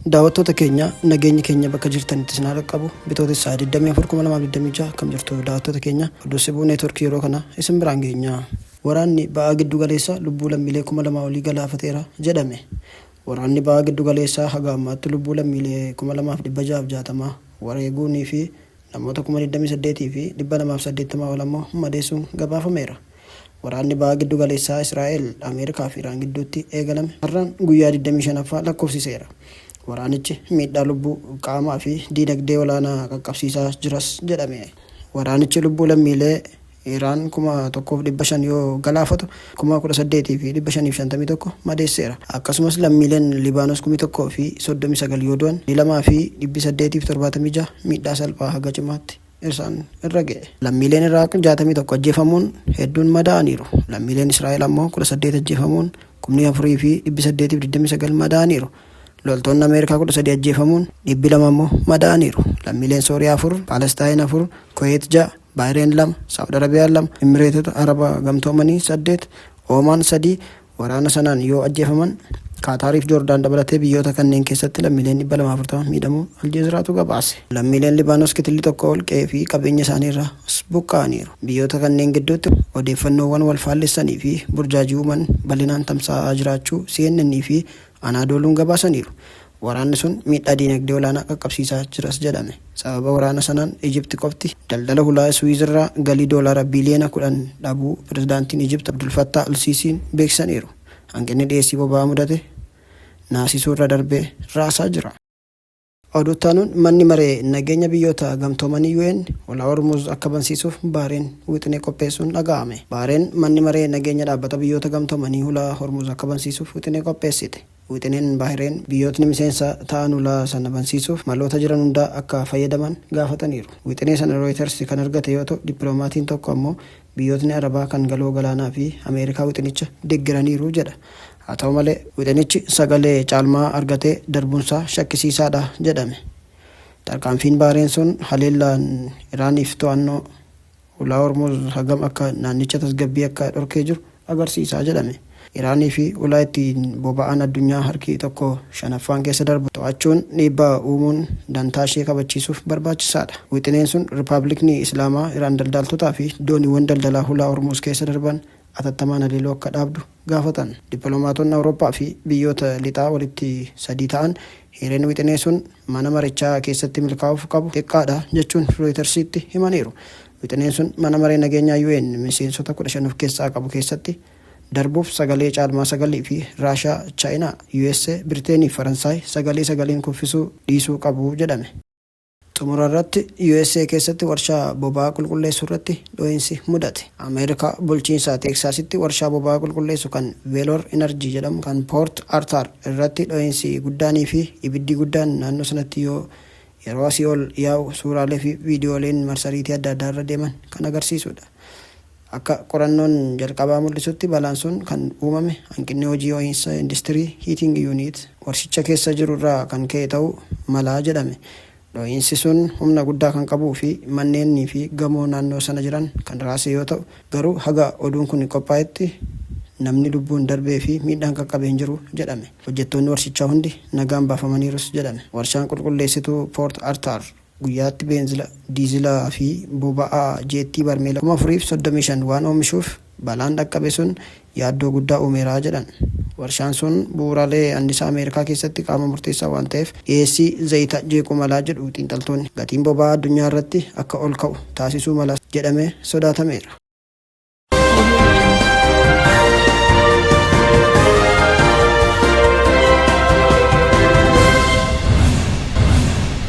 Daawwattoota keenya nageenyi keenya bakka jirtanitti isin haa qabu. Bitootessa 24/2026 kam jirtu daawwattoota keenya Oddoo Sibuu neetworkii yeroo kana isin biraan geenya. Waraanni ba'aa giddu galeessaa lubbuu lammiilee 2000 olii galaafateera jedhame. Waraanni ba'aa giddu galeessaa haga ammaatti lubbuu lammiilee 2660 wareeguunii fi namoota 28,000 fi 280 ol ammoo madeessuun gabaafameera. Waraanni ba'aa giddu galeessaa Israa'el, Ameerikaa fi Iraan gidduutti eegalame har'aan guyyaa 25ffaa lakkoofsiseera. Waraanichi miidhaa lubbuu qaamaa fi diinagdee olaanaa qaqqabsiisaa jiras jedhame. Waraanichi lubbuu lammiilee Iraan 1,500 yoo galaafatu 18,551 madeesseera. Akkasumas lammiileen Libaanos 1,000 fi 39 yoo du'an 2 fi 876 miidhaa salphaa haga cimaatti isaan irra ga'e. Lammiileen Iraaq 61 ajjeefamuun hedduun madaa'aniiru. Lammiileen Israa'el ammoo 18 ajjeefamuun 4,000 fi 829 madaa'aniiru. Loltoonni Ameerikaa 13 ajjeefamuun 200 ammoo madaa'aniiru. Lammiileen Sooriyaa 4, Paalestaan 4, Kuweet 6, Baahireen 2, Saawud Arabiyaa 2, Imireetota Araba Gamtoomanii 8, Oomaan 3 waraana sanaan yoo ajjeefaman Kaataariif Joordaan dabalatee biyyoota kanneen keessatti lammiileen 240 miidhamuu Aljeeziraatu gabaase. Lammiileen Libaanos kitilli tokko ol qe'ee fi qabeenya isaanii irraa buqqa'aniiru. Biyyoota kanneen gidduutti odeeffannoowwan wal faallessanii fi burjaajii uuman bal'inaan tamsa'aa jiraachuu CNN fi Anadooluun gabaasaniiru. Waraanni sun miidhaa diinagdee olaanaa qaqqabsiisaa jiras jedhame. Sababa waraana sanaan Ijipti qofti daldala hulaa Suwiizirraa galii doolaara biliyoona 10 dhabuu pirezidaantiin Ijipti Abdul Fattah al-Siisiin beeksisaniiru. Hanqinni dhiyeessii boba'aa mudate naasisuu irra darbee raasaa jira. Oduuttaanuun manni maree nageenya biyyoota gamtoomanii UN ulaa Hormuz akka bansiisuuf Bahareen wixinee qopheessuun dhaga'ame. Bahareen manni maree nageenya dhaabbata biyyoota gamtoomanii ulaa Hormuz akka bansiisuuf wixinee qopheessite. Wixineen Bahareen biyyootni miseensa ta'an ulaa sana bansiisuuf maloota jiran hundaa akka fayyadaman gaafataniiru. Wixinee sana Reuters kan argate yoo ta'u dippiloomatiin tokko ammoo biyyootni Arabaa kan galoo galaanaa fi Ameerikaa wixinicha deeggaraniiru jedha. Haa ta'u malee wixinichi sagalee caalmaa argatee darbuunsaa shakkisiisaadha jedhame. Tarkaanfiin Bahareen sun haleellaan Iraaniif to'annoo ulaa Hormuz hagam akka naannicha tasgabbii akka dhorkee jiru agarsiisaa jedhame. Iraanii fi ulaa ittiin boba'aan addunyaa harki tokko shanaffaan keessa darbu to'achuun dhiibbaa uumuun dantaa ishee kabachiisuuf barbaachisaadha. Wixineen sun Rippaabilikni Islaamaa Iraan daldaltootaa fi dooniiwwan daldalaa ulaa Hormuz keessa darban atattamaan haleeluu akka dhaabdu gaafatan. Dippiloomaatonni Awurooppaa fi biyyoota lixaa walitti sadii ta'an hireen wixinee sun mana marichaa keessatti milkaa'uuf qabu xiqqaadha jechuun Rooyitersiitti himaniiru. Wixineen sun mana maree nageenyaa UN miseensota 15 of keessaa qabu keessatti darbuuf sagalee caalmaa 9 fi Raashaa, Chaayinaa, USA, Biriteenii fi Faransaay sagaleen kuffisuu dhiisuu qabu jedhame. Xumura irratti USA keessatti warshaa boba'aa qulqulleessuu irratti dho'iinsi mudate. Ameerikaa bulchiinsa Teeksaasitti warshaa boba'aa qulqulleessu kan Veelor Energy jedhamu kan Poort Arthur irratti dho'iinsi guddaanii fi ibiddi guddaan naannoo sanatti yeroo asii ol yaa'u suuraalee fi viidiyooleen marsariitii adda addaa irra deeman kan agarsiisudha. Akka qorannoon jalqabaa mul'isutti balaan sun kan uumame hanqinni hojii ho'iinsa industirii Heating Unit warshicha keessa jiru irraa kan ka'e ta'uu malaa jedhame. Dho'iinsi sun humna guddaa kan qabuu fi manneenii fi gamoo naannoo sana jiran kan raase yoo ta'u garuu haga oduun kun qophaa'etti namni lubbuun darbee fi miidhaan qaqqabee hin jiru jedhame. Hojjettoonni warshichaa hundi nagaan baafamaniirus jedhame. Warshaan qulqulleessituu Poort Arthur guyyaatti beenzila, diizilaa fi boba'aa jeettii barmeela 435 waan oomishuuf balaan dhaqqabe sun yaaddoo guddaa uumeeraa jedhan. Warshaan sun bu'uuraalee annisaa Ameerikaa keessatti qaama murteessaa waan ta'eef dhiyeessii zayita jeequu malaa jedhu xiinxaltoonni. Gatiin boba'aa addunyaa irratti akka ol ka'u taasisuu mala jedhamee sodaatameera.